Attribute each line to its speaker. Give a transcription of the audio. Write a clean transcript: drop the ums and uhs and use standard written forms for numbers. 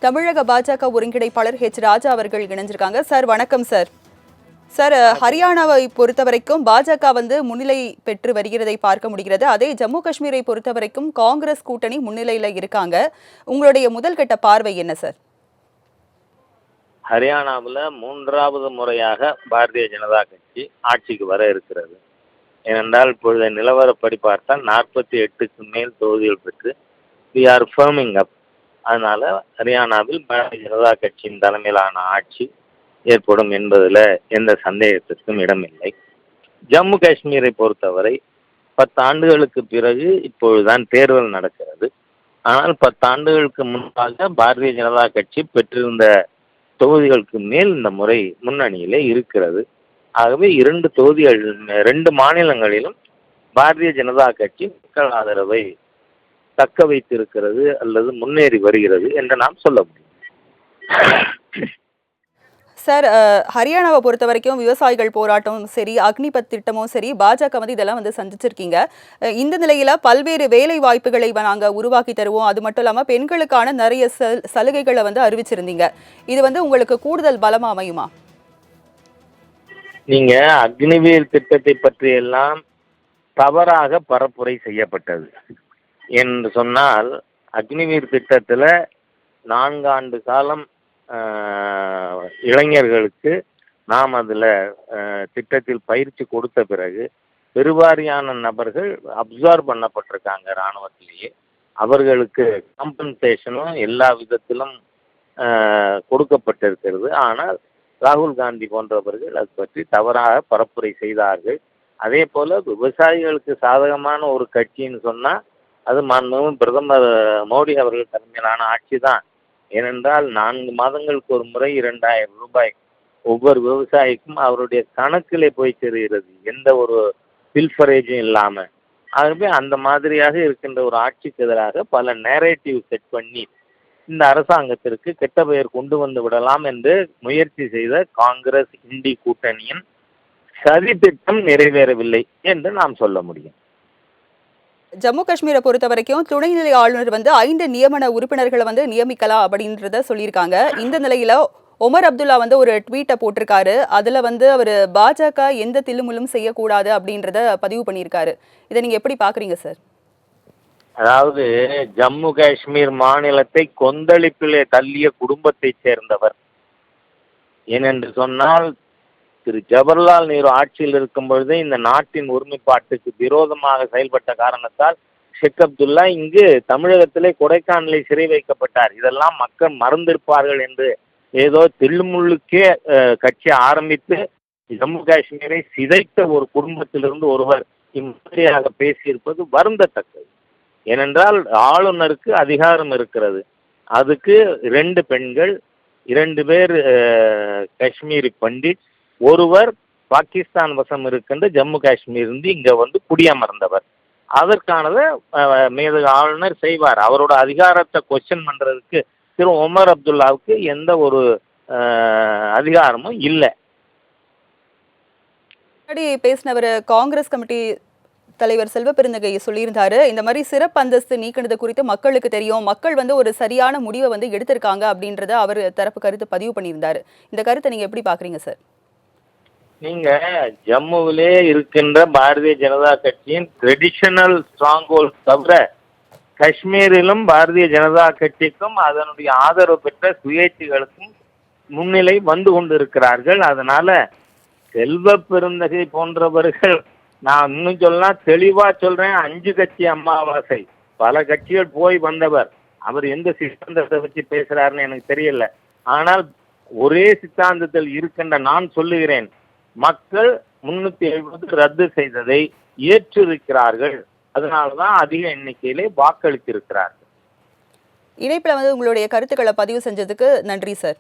Speaker 1: தமிழக பாஜக ஒருங்கிணைப்பாளர் ராஜா அவர்கள் இணைஞ்சிருக்காங்க. சார் வணக்கம் சார். சார், ஹரியானாவை பொறுத்த வரைக்கும் பாஜக முன்னிலை பெற்று வருகிறதை பார்க்க முடிகிறது. அதே ஜம்மு காஷ்மீரை பொறுத்த வரைக்கும் காங்கிரஸ் கூட்டணி முன்னிலையில இருக்காங்க. உங்களுடைய முதல் கட்ட பார்வை என்ன சார்?
Speaker 2: ஹரியானாவில் மூன்றாவது முறையாக பாரதிய ஜனதா கட்சி ஆட்சிக்கு வர இருக்கிறது. ஏனென்றால் இப்பொழுது நிலவரப்படி பார்த்தால் 48க்கு மேல் தொகுதிகள் பெற்று வி ஆர் ஃபர்மிங் அப். அதனால ஹரியானாவில் பாரதிய ஜனதா கட்சியின் தலைமையிலான ஆட்சி ஏற்படும் என்பதில் எந்த சந்தேகத்திற்கும் இடமில்லை. ஜம்மு காஷ்மீரை பொறுத்தவரை 10 ஆண்டுகளுக்கு பிறகு இப்பொழுதுதான் தேர்தல் நடக்கிறது. ஆனால் 10 ஆண்டுகளுக்கு முன்பாக பாரதிய ஜனதா கட்சி பெற்றிருந்த தொகுதிகளுக்கு மேல் இந்த முறை முன்னணியிலே இருக்கிறது. ஆகவே 2 தொகுதிகள் 2 மாநிலங்களிலும் பாரதிய ஜனதா கட்சி மக்கள் ஆதரவை தக்க வைத்திருக்கிறது அல்லது முன்னேறி வருகிறது என்று நாம் சொல்ல முடியும்.
Speaker 1: சார், ஹரியானாவை பொறுத்த வரைக்கும் விவசாயிகள் போராட்டமும் சரி, அக்னிபத் திட்டமும் சரி, பாஜக இதெல்லாம் சந்திச்சிருக்கீங்க. இந்த நிலையில பல்வேறு வேலை வாய்ப்புகளை நாங்க உருவாக்கி தருவோம், அது மட்டும் இல்லாம பெண்களுக்கான நிறைய சலுகைகளை அறிவிச்சிருந்தீங்க. இது உங்களுக்கு கூடுதல் பலமா அமையுமா?
Speaker 2: நீங்க அக்னிவீர் திட்டத்தை பற்றி எல்லாம் தவறாக பரப்புரை செய்யப்பட்டது என்று சொன்னால், அக்னிவீர் திட்டத்தில் 4 ஆண்டு காலம் இளைஞர்களுக்கு நாம் அதில் திட்டத்தில் பயிற்சி கொடுத்த பிறகு பெருவாரியான நபர்கள் அப்சார்ப் பண்ணப்பட்டிருக்காங்க இராணுவத்திலேயே. அவர்களுக்கு காம்பன்சேஷனும் எல்லா விதத்திலும் கொடுக்கப்பட்டிருக்கிறது. ஆனால் ராகுல் காந்தி போன்றவர்கள் அது பற்றி தவறாக பரப்புரை செய்தார்கள். அதே போல் விவசாயிகளுக்கு சாதகமான ஒரு கட்சின்னு சொன்னால் அது மாண்புமிகு பிரதமர் மோடி அவர்கள் தலைமையிலான ஆட்சி தான். ஏனென்றால் 4 மாதங்களுக்கு ஒரு முறை 2000 ரூபாய் ஒவ்வொரு விவசாயிக்கும் அவருடைய கணக்கிலே போய் சேருகிறது, எந்த ஒரு பில்ஃபரேஜும் இல்லாமல். ஆகவே அந்த மாதிரியாக இருக்கின்ற ஒரு ஆட்சிக்கு எதிராக பல நேரேட்டிவ் செட் பண்ணி இந்த அரசாங்கத்திற்கு கெட்ட பெயர் கொண்டு வந்து விடலாம் என்று முயற்சி செய்த காங்கிரஸ் இண்டி கூட்டணியின் சதி திட்டம் நிறைவேறவில்லை என்று நாம் சொல்ல முடியும்.
Speaker 1: ஜம்மு காஷ்மீரை பொறுத்த வரைக்கும் துணைநிலை ஆளுநர் 5 நியமன உறுப்பினர்களை நியமிக்கலாம் அப்படின்றத சொல்லியிருக்காங்க. இந்த நிலையில ஒமர் அப்துல்லா ஒரு ட்வீட்டை போட்டிருக்காரு. அதுல அவர் பாஜக எந்த தில்லுமுள்ளும் செய்யக்கூடாது அப்படின்றத பதிவு பண்ணியிருக்காரு. இதை நீங்க எப்படி பாக்குறீங்க சார்?
Speaker 2: அதாவது ஜம்மு காஷ்மீர் மாநிலத்தை கொந்தளிப்பிலே தள்ளிய குடும்பத்தை சேர்ந்தவர். ஏனென்று சொன்னால், திரு ஜவஹர்லால் நேரு ஆட்சியில் இருக்கும் பொழுதே இந்த நாட்டின் ஒருமைப்பாட்டுக்கு விரோதமாக செயல்பட்ட காரணத்தால் ஷேக் அப்துல்லா இங்கு தமிழகத்திலே கொடைக்கானலில் சிறை வைக்கப்பட்டார். இதெல்லாம் மக்கள் மறந்திருப்பார்கள் என்று ஏதோ தில்லுமுள்ளுக்கே கட்சி ஆரம்பித்து ஜம்மு காஷ்மீரை சிதைத்த ஒரு குடும்பத்திலிருந்து ஒருவர் இம்மாதிரியாக பேசியிருப்பது வருந்தத்தக்கது. ஏனென்றால் ஆளுநருக்கு அதிகாரம் இருக்கிறது. அதுக்கு 2 பெண்கள், 2 பேர் காஷ்மீரி பண்டிட், ஒருவர் பாகிஸ்தான் வசம் இருக்கின்ற ஜம்மு காஷ்மீர் இருந்து இங்க குடியமர்ந்தவர். அதற்கானதை மேதகு ஆளுநர் செய்வார். அவரோட அதிகாரத்தை கொஸ்டின் பண்றதுக்கு திரு ஒமர் அப்துல்லாவுக்கு எந்த ஒரு அதிகாரமும் இல்லை.
Speaker 1: பேசினவர் காங்கிரஸ் கமிட்டி தலைவர் செல்வ பெருந்தகை சொல்லியிருந்தாரு, இந்த மாதிரி சிறப்பு அந்தஸ்து நீக்கினது குறித்து மக்களுக்கு தெரியும், மக்கள் ஒரு சரியான முடிவை எடுத்திருக்காங்க அப்படின்றத அவர் தரப்பு கருத்து பதிவு பண்ணியிருந்தாரு. இந்த கருத்தை நீங்க எப்படி பாக்குறீங்க சார்?
Speaker 2: நீங்க ஜம்முவிலே இருக்கின்ற பாரதிய ஜனதா கட்சியின் ட்ரெடிஷனல் ஸ்ட்ராங் ஹோல்ட் தவிர காஷ்மீரிலும் பாரதிய ஜனதா கட்சிக்கும் அதனுடைய ஆதரவு பெற்ற சுயேட்சைகளுக்கும் முன்னிலை வந்து கொண்டிருக்கிறார்கள். அதனால செல்வ பெருந்தகை போன்றவர்கள், நான் இன்னும் சொல்லலாம், தெளிவா சொல்றேன், 5 கட்சி அமாவாசை, பல கட்சிகள் போய் வந்தவர். அவர் எந்த சித்தாந்தத்தை வச்சு பேசுறாருன்னு எனக்கு தெரியல. ஆனால் ஒரே சித்தாந்தத்தில் இருக்கின்ற நான் சொல்லுகிறேன், மக்கள் 370 ரத்து செய்ததை ஏற்றிருக்கிறார்கள். அதனாலதான் அதிக எண்ணிக்கையிலே வாக்களித்திருக்கிறார்கள்.
Speaker 1: இணைப்புல உங்களுடைய கருத்துக்களை பதிவு செஞ்சதுக்கு நன்றி சார்.